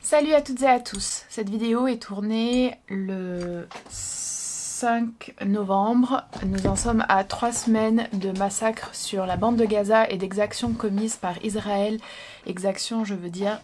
Salut à toutes et à tous, cette vidéo est tournée le 5 novembre. Nous en sommes à 3 semaines de massacre sur la bande de Gaza et d'exactions commises par Israël. Exactions, je veux dire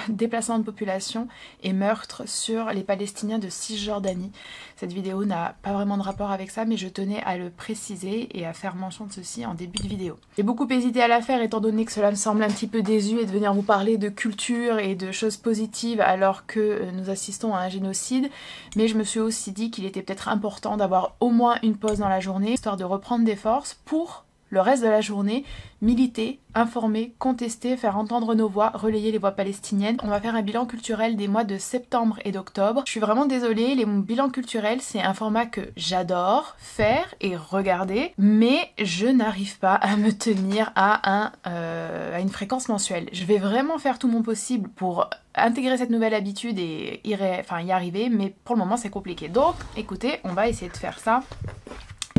déplacement de population et meurtre sur les Palestiniens de Cisjordanie. Cette vidéo n'a pas vraiment de rapport avec ça, mais je tenais à le préciser et à faire mention de ceci en début de vidéo. J'ai beaucoup hésité à la faire étant donné que cela me semble un petit peu désuet de venir vous parler de culture et de choses positives alors que nous assistons à un génocide, mais je me suis aussi dit qu'il était peut-être important d'avoir au moins une pause dans la journée, histoire de reprendre des forces pour le reste de la journée, militer, informer, contester, faire entendre nos voix, relayer les voix palestiniennes. On va faire un bilan culturel des mois de septembre et d'octobre. Je suis vraiment désolée, les bilans culturels, c'est un format que j'adore faire et regarder, mais je n'arrive pas à me tenir à une fréquence mensuelle. Je vais vraiment faire tout mon possible pour intégrer cette nouvelle habitude et y arriver, mais pour le moment c'est compliqué. Donc écoutez, on va essayer de faire ça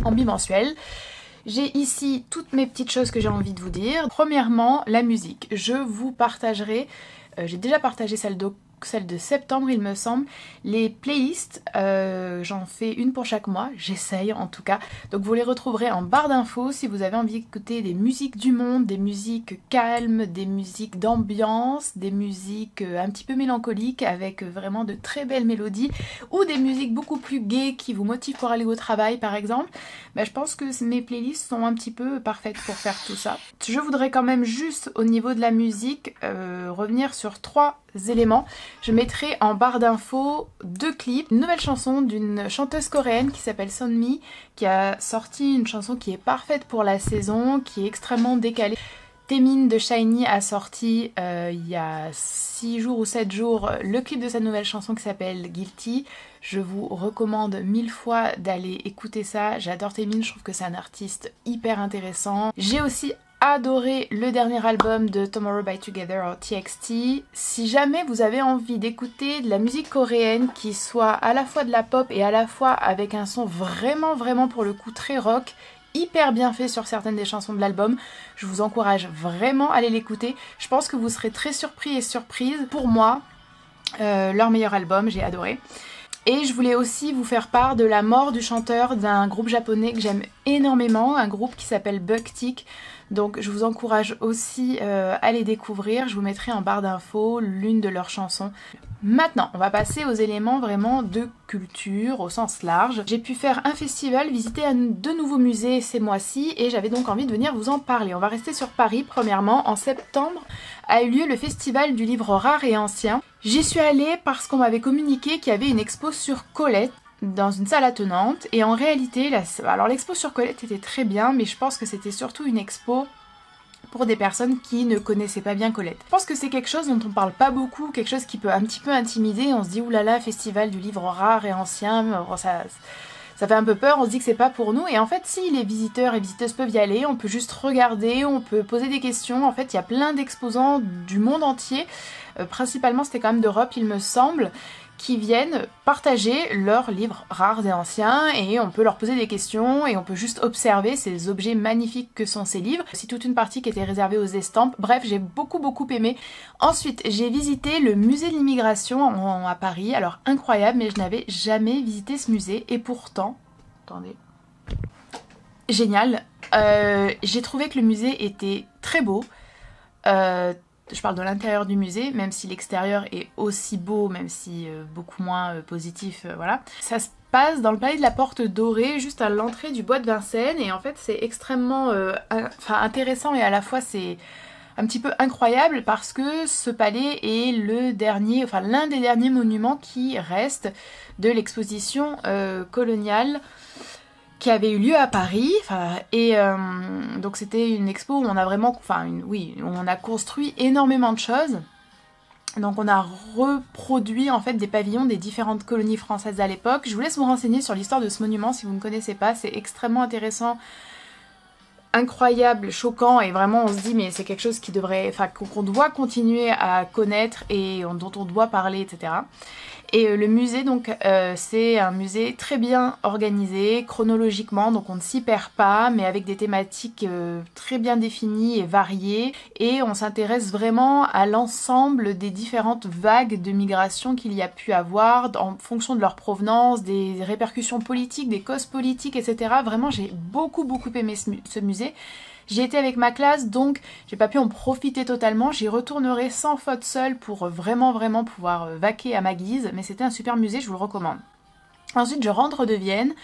en bimensuel. J'ai ici toutes mes petites choses que j'ai envie de vous dire. Premièrement, la musique. Je vous partagerai, j'ai déjà partagé celle de septembre il me semble, les playlists, j'en fais une pour chaque mois, j'essaye en tout cas, donc vous les retrouverez en barre d'infos si vous avez envie d'écouter des musiques du monde, des musiques calmes, des musiques d'ambiance, des musiques un petit peu mélancoliques avec vraiment de très belles mélodies, ou des musiques beaucoup plus gaies qui vous motivent pour aller au travail par exemple. Je pense que mes playlists sont un petit peu parfaites pour faire tout ça. Je voudrais quand même juste au niveau de la musique revenir sur 3 éléments. Je mettrai en barre d'infos 2 clips. Une nouvelle chanson d'une chanteuse coréenne qui s'appelle Sunmi, qui a sorti une chanson qui est parfaite pour la saison, qui est extrêmement décalée. Taemin de SHINee a sorti il y a 6 jours ou 7 jours le clip de sa nouvelle chanson qui s'appelle Guilty. Je vous recommande 1000 fois d'aller écouter ça. J'adore Taemin, je trouve que c'est un artiste hyper intéressant. J'ai aussi adoré le dernier album de Tomorrow by Together, TXT. Si jamais vous avez envie d'écouter de la musique coréenne qui soit à la fois de la pop et à la fois avec un son vraiment pour le coup très rock, hyper bien fait sur certaines des chansons de l'album, je vous encourage vraiment à aller l'écouter. Je pense que vous serez très surpris et surprise. Pour moi, leur meilleur album, j'ai adoré. Et je voulais aussi vous faire part de la mort du chanteur d'un groupe japonais que j'aime énormément, un groupe qui s'appelle Bucktick. Donc je vous encourage aussi à les découvrir, je vous mettrai en barre d'infos l'une de leurs chansons. Maintenant, on va passer aux éléments vraiment de culture au sens large. J'ai pu faire un festival, visiter 2 nouveaux musées ces mois-ci et j'avais donc envie de venir vous en parler. On va rester sur Paris premièrement. En septembre a eu lieu le festival du livre rare et ancien. J'y suis allée parce qu'on m'avait communiqué qu'il y avait une expo sur Colette dans une salle attenante et en réalité, alors l'expo sur Colette était très bien, mais je pense que c'était surtout une expo pour des personnes qui ne connaissaient pas bien Colette. Je pense que c'est quelque chose dont on parle pas beaucoup, quelque chose qui peut un petit peu intimider. On se dit oulala, festival du livre rare et ancien, bon, ça fait un peu peur, on se dit que c'est pas pour nous, et en fait si les visiteurs et visiteuses peuvent y aller, on peut juste regarder, on peut poser des questions. En fait il y a plein d'exposants du monde entier, principalement c'était quand même d'Europe il me semble, qui viennent partager leurs livres rares et anciens, et on peut leur poser des questions et on peut juste observer ces objets magnifiques que sont ces livres. C'est toute une partie qui était réservée aux estampes. Bref, j'ai beaucoup aimé. Ensuite, j'ai visité le musée de l'immigration à Paris. Alors incroyable, mais je n'avais jamais visité ce musée et pourtant, attendez, génial. J'ai trouvé que le musée était très beau. Je parle de l'intérieur du musée, même si l'extérieur est aussi beau, même si beaucoup moins positif, voilà. Ça se passe dans le palais de la Porte Dorée, juste à l'entrée du bois de Vincennes, et en fait c'est extrêmement intéressant et à la fois c'est un petit peu incroyable parce que ce palais est l'un des derniers monuments qui restent de l'exposition coloniale qui avait eu lieu à Paris, donc c'était une expo où on a vraiment, où on a construit énormément de choses. Donc on a reproduit en fait des pavillons des différentes colonies françaises à l'époque. Je vous laisse vous renseigner sur l'histoire de ce monument si vous ne connaissez pas, c'est extrêmement intéressant incroyable, choquant, et vraiment on se dit mais c'est quelque chose qui devrait, enfin qu'on doit continuer à connaître et dont on doit parler, etc. Et le musée, donc, c'est un musée très bien organisé, chronologiquement, donc on ne s'y perd pas, mais avec des thématiques très bien définies et variées. Et on s'intéresse vraiment à l'ensemble des différentes vagues de migration qu'il y a pu avoir, en fonction de leur provenance, des répercussions politiques, des causes politiques, etc. Vraiment, j'ai beaucoup aimé ce musée. J'y étais avec ma classe, donc j'ai pas pu en profiter totalement. J'y retournerai sans faute seule pour vraiment pouvoir vaquer à ma guise. Mais c'était un super musée, je vous le recommande. Ensuite, je rentre de Vienne.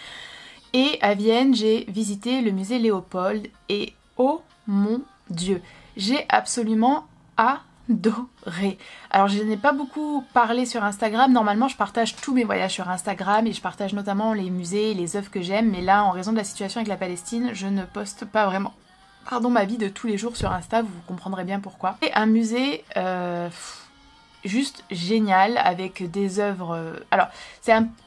Et à Vienne, j'ai visité le musée Léopold. Et oh mon Dieu, j'ai absolument adoré. Alors je n'ai pas beaucoup parlé sur Instagram. Normalement, je partage tous mes voyages sur Instagram. Et je partage notamment les musées et les œuvres que j'aime. Mais là, en raison de la situation avec la Palestine, je ne poste pas vraiment. Pardon, ma vie de tous les jours sur Insta, vous comprendrez bien pourquoi. C'est un musée juste génial avec des œuvres... Alors,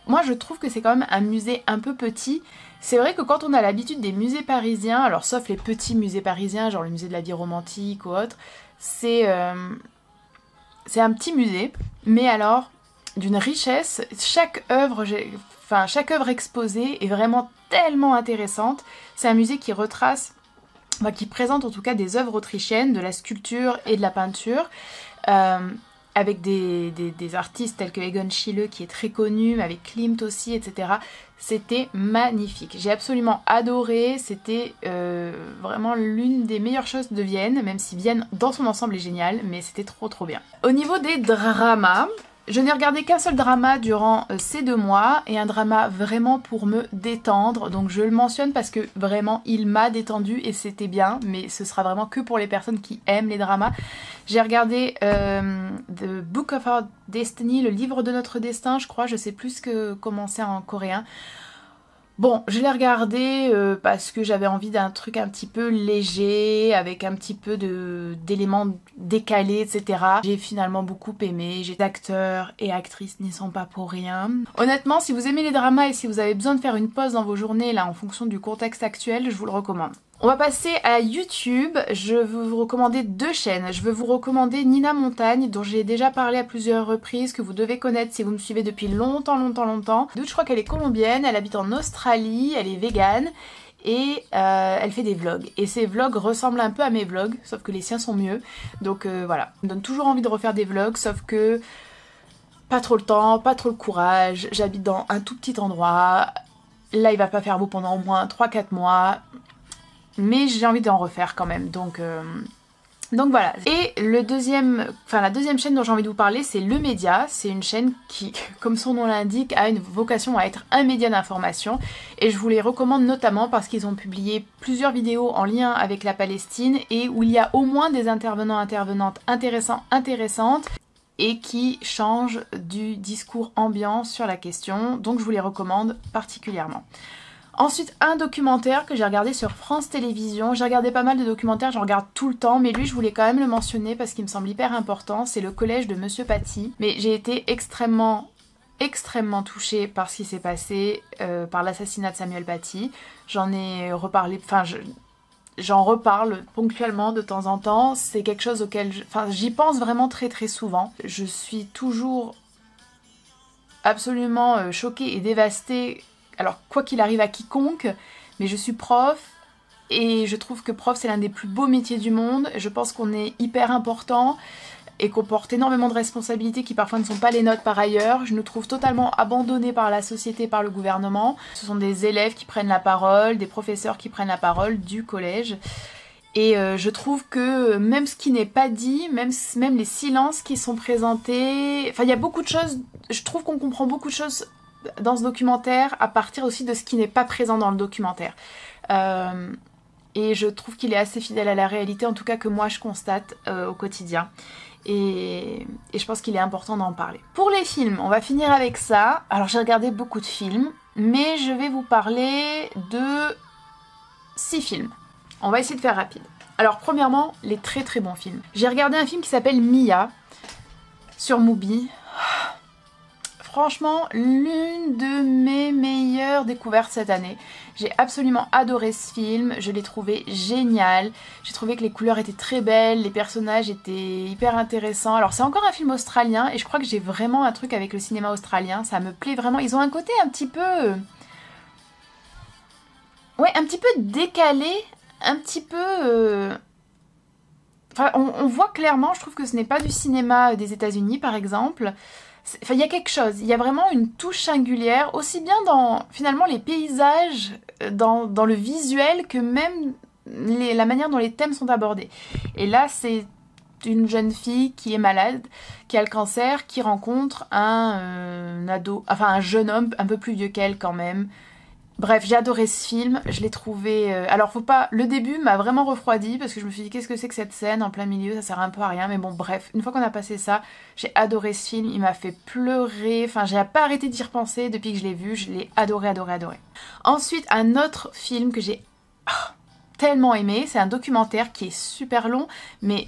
moi je trouve que c'est quand même un musée un peu petit. C'est vrai que quand on a l'habitude des musées parisiens, alors sauf les petits musées parisiens, genre le musée de la vie romantique ou autre, c'est un petit musée, mais alors d'une richesse. Chaque œuvre exposée est vraiment tellement intéressante. C'est un musée qui retrace... qui présente en tout cas des œuvres autrichiennes, de la sculpture et de la peinture, avec des artistes tels que Egon Schiele qui est très connu, avec Klimt aussi, etc. C'était magnifique. J'ai absolument adoré, c'était vraiment l'une des meilleures choses de Vienne, même si Vienne dans son ensemble est géniale, mais c'était trop bien. Au niveau des dramas, je n'ai regardé qu'un seul drama durant ces 2 mois, et un drama vraiment pour me détendre, donc je le mentionne parce que vraiment il m'a détendu et c'était bien, mais ce sera vraiment que pour les personnes qui aiment les dramas. J'ai regardé The Book of Our Destiny, le livre de notre destin, je crois, je sais plus comment c'est en coréen. Bon, je l'ai regardé parce que j'avais envie d'un truc un petit peu léger, avec un petit peu d'éléments décalés, etc. J'ai finalement beaucoup aimé, les acteurs et actrices n'y sont pas pour rien. Honnêtement, si vous aimez les dramas et si vous avez besoin de faire une pause dans vos journées, là, en fonction du contexte actuel, je vous le recommande. On va passer à YouTube. Je veux vous recommander 2 chaînes. Je veux vous recommander Nina Montagne, dont j'ai déjà parlé à plusieurs reprises, que vous devez connaître si vous me suivez depuis longtemps. Je crois qu'elle est colombienne, elle habite en Australie, elle est végane et elle fait des vlogs. Et ses vlogs ressemblent un peu à mes vlogs, sauf que les siens sont mieux. Donc voilà, ça me donne toujours envie de refaire des vlogs, sauf que pas trop le temps, pas trop le courage. J'habite dans un tout petit endroit. Là, il va pas faire beau pendant au moins 3-4 mois. Mais j'ai envie d'en refaire quand même, donc voilà. Et la deuxième chaîne dont j'ai envie de vous parler, c'est Le Média. C'est une chaîne qui, comme son nom l'indique, a une vocation à être un média d'information. Et je vous les recommande notamment parce qu'ils ont publié plusieurs vidéos en lien avec la Palestine et où il y a au moins des intervenantes intéressantes et qui changent du discours ambiant sur la question. Donc je vous les recommande particulièrement. Ensuite, un documentaire que j'ai regardé sur France Télévisions. J'ai regardé pas mal de documentaires, j'en regarde tout le temps, mais lui je voulais quand même le mentionner parce qu'il me semble hyper important. C'est Le Collège de Monsieur Paty. Mais j'ai été extrêmement touchée par ce qui s'est passé, par l'assassinat de Samuel Paty. J'en ai reparlé, j'en reparle ponctuellement de temps en temps. C'est quelque chose auquel j'y pense vraiment très souvent. Je suis toujours absolument choquée et dévastée. Alors quoi qu'il arrive à quiconque, mais je suis prof et je trouve que prof c'est l'un des plus beaux métiers du monde. Je pense qu'on est hyper important et qu'on porte énormément de responsabilités qui parfois ne sont pas les nôtres par ailleurs. Je nous trouve totalement abandonnés par la société, par le gouvernement. Ce sont des élèves qui prennent la parole, des professeurs qui prennent la parole du collège. Et je trouve que même ce qui n'est pas dit, même les silences qui sont présentés, enfin il y a beaucoup de choses, je trouve qu'on comprend beaucoup de choses dans ce documentaire à partir aussi de ce qui n'est pas présent dans le documentaire. Et je trouve qu'il est assez fidèle à la réalité, en tout cas que moi je constate au quotidien. Et je pense qu'il est important d'en parler. Pour les films, on va finir avec ça. Alors j'ai regardé beaucoup de films, mais je vais vous parler de 6 films. On va essayer de faire rapide. Alors premièrement, les très bons films. J'ai regardé un film qui s'appelle Mia sur Mubi. franchement l'une de mes meilleures découvertes cette année. J'ai absolument adoré ce film, je l'ai trouvé génial. J'ai trouvé que les couleurs étaient très belles, les personnages étaient hyper intéressants. Alors c'est encore un film australien et je crois que j'ai vraiment un truc avec le cinéma australien, ça me plaît vraiment. Ils ont un côté un petit peu... Ouais, un petit peu décalé, un petit peu... Enfin, on voit clairement, je trouve que ce n'est pas du cinéma des États-Unis par exemple. Enfin, il y a quelque chose, il y a vraiment une touche singulière, aussi bien dans finalement les paysages, dans le visuel, que même la manière dont les thèmes sont abordés. Et là, c'est une jeune fille qui est malade, qui a le cancer, qui rencontre un ado, enfin un jeune homme un peu plus vieux qu'elle quand même. Bref, j'ai adoré ce film, je l'ai trouvé... Alors faut pas... Le début m'a vraiment refroidi parce que je me suis dit qu'est-ce que c'est que cette scène en plein milieu, ça sert un peu à rien, mais bon bref, une fois qu'on a passé ça, j'ai adoré ce film, il m'a fait pleurer, enfin j'ai pas arrêté d'y repenser depuis que je l'ai vu, je l'ai adoré, adoré, adoré. Ensuite, un autre film que j'ai tellement aimé, c'est un documentaire qui est super long, mais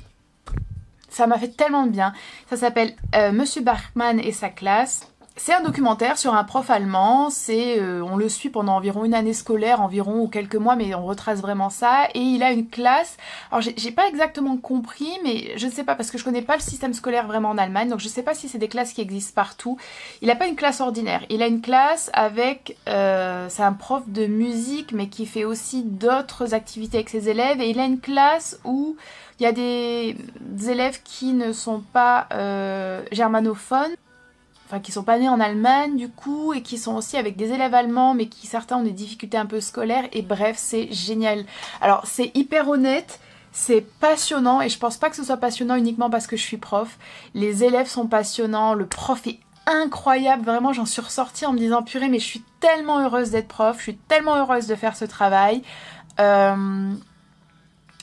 ça m'a fait tellement de bien. Ça s'appelle Monsieur Bachmann et sa classe. C'est un documentaire sur un prof allemand, on le suit pendant environ une année scolaire, environ ou quelques mois, mais on retrace vraiment ça, et il a une classe, alors j'ai pas exactement compris, mais je ne sais pas, parce que je connais pas le système scolaire vraiment en Allemagne, donc je sais pas si c'est des classes qui existent partout. Il a pas une classe ordinaire, il a une classe avec, c'est un prof de musique, mais qui fait aussi d'autres activités avec ses élèves, et il a une classe où il y a des élèves qui ne sont pas germanophones, enfin qui sont pas nés en Allemagne du coup, et qui sont aussi avec des élèves allemands mais qui certains ont des difficultés un peu scolaires, et bref c'est génial. Alors c'est hyper honnête, c'est passionnant, et je pense pas que ce soit passionnant uniquement parce que je suis prof. Les élèves sont passionnants, le prof est incroyable, vraiment j'en suis ressortie en me disant purée mais je suis tellement heureuse d'être prof, je suis tellement heureuse de faire ce travail.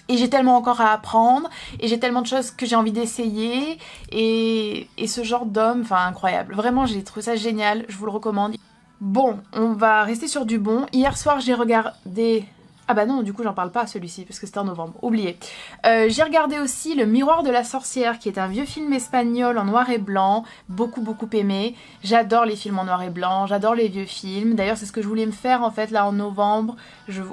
Et j'ai tellement encore à apprendre, et j'ai tellement de choses que j'ai envie d'essayer, et ce genre d'homme, enfin incroyable. Vraiment, j'ai trouvé ça génial, je vous le recommande. Bon, on va rester sur du bon. Hier soir, j'ai regardé... Ah bah non, du coup j'en parle pas celui-ci, parce que c'était en novembre, oublié. J'ai regardé aussi Le Miroir de la sorcière, qui est un vieux film espagnol en noir et blanc, beaucoup aimé. J'adore les films en noir et blanc, j'adore les vieux films. D'ailleurs c'est ce que je voulais me faire en fait là en novembre.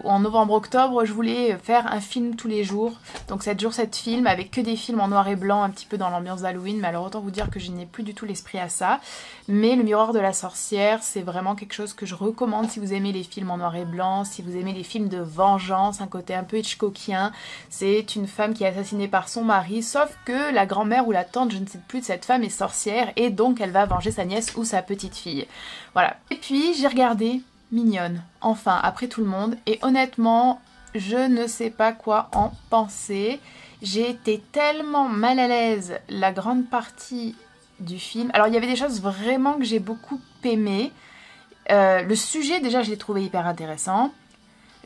En novembre-octobre, je voulais faire un film tous les jours. Donc 7 jours 7 films, avec que des films en noir et blanc, un petit peu dans l'ambiance d'Halloween. Mais alors autant vous dire que je n'ai plus du tout l'esprit à ça. Mais Le Miroir de la sorcière, c'est vraiment quelque chose que je recommande si vous aimez les films en noir et blanc, si vous aimez les films de vengeance, un côté un peu Hitchcockien. C'est une femme qui est assassinée par son mari, sauf que la grand-mère ou la tante, je ne sais plus, de cette femme est sorcière, et donc elle va venger sa nièce ou sa petite fille. Voilà. Et puis j'ai regardé Mignonne, enfin, après tout le monde, et honnêtement, je ne sais pas quoi en penser. J'ai été tellement mal à l'aise la grande partie du film. Alors il y avait des choses vraiment que j'ai beaucoup aimées. Le sujet, déjà, je l'ai trouvé hyper intéressant.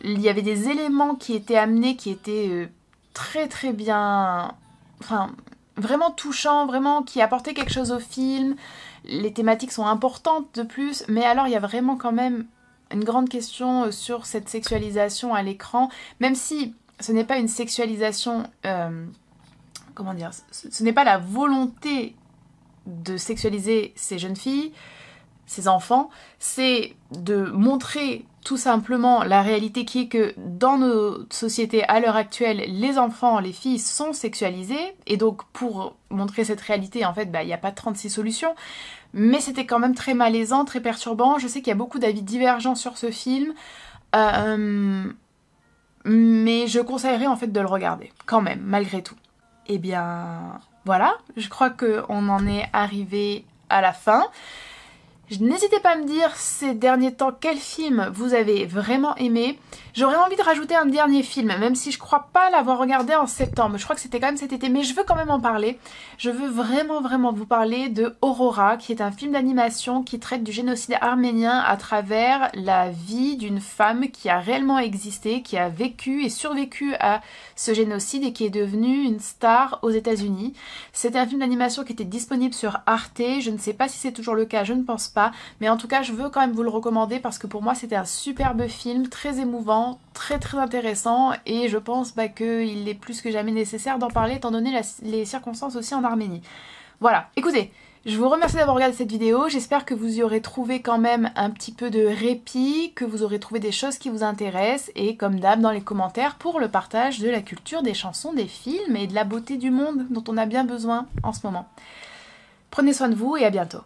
Il y avait des éléments qui étaient amenés, qui étaient très bien... Enfin, vraiment touchants, vraiment qui apportaient quelque chose au film. Les thématiques sont importantes de plus, mais alors il y a vraiment quand même une grande question sur cette sexualisation à l'écran, même si ce n'est pas une sexualisation... comment dire, ce n'est pas la volonté de sexualiser ces jeunes filles, ces enfants, c'est de montrer tout simplement la réalité qui est que dans nos sociétés à l'heure actuelle, les enfants, les filles sont sexualisés, et donc pour montrer cette réalité, en fait, il n'y a pas 36 solutions, mais c'était quand même très malaisant, très perturbant. Je sais qu'il y a beaucoup d'avis divergents sur ce film, mais je conseillerais en fait de le regarder, quand même, malgré tout. Et bien voilà, je crois qu'on en est arrivé à la fin. N'hésitez pas à me dire ces derniers temps quel film vous avez vraiment aimé. J'aurais envie de rajouter un dernier film, même si je crois pas l'avoir regardé en septembre. Je crois que c'était quand même cet été, mais je veux quand même en parler. Je veux vraiment vous parler de Aurora, qui est un film d'animation qui traite du génocide arménien à travers la vie d'une femme qui a réellement existé, qui a vécu et survécu à ce génocide et qui est devenue une star aux États-Unis. C'était un film d'animation qui était disponible sur Arte. Je ne sais pas si c'est toujours le cas, je ne pense pas. Mais en tout cas, je veux quand même vous le recommander parce que pour moi, c'était un superbe film, très émouvant, très intéressant, et je pense qu'il est plus que jamais nécessaire d'en parler étant donné les circonstances aussi en Arménie. Voilà, écoutez, Je vous remercie d'avoir regardé cette vidéo, j'espère que vous y aurez trouvé quand même un petit peu de répit, que vous aurez trouvé des choses qui vous intéressent et comme d'hab dans les commentaires pour le partage de la culture, des chansons, des films et de la beauté du monde dont on a bien besoin en ce moment. Prenez soin de vous et à bientôt.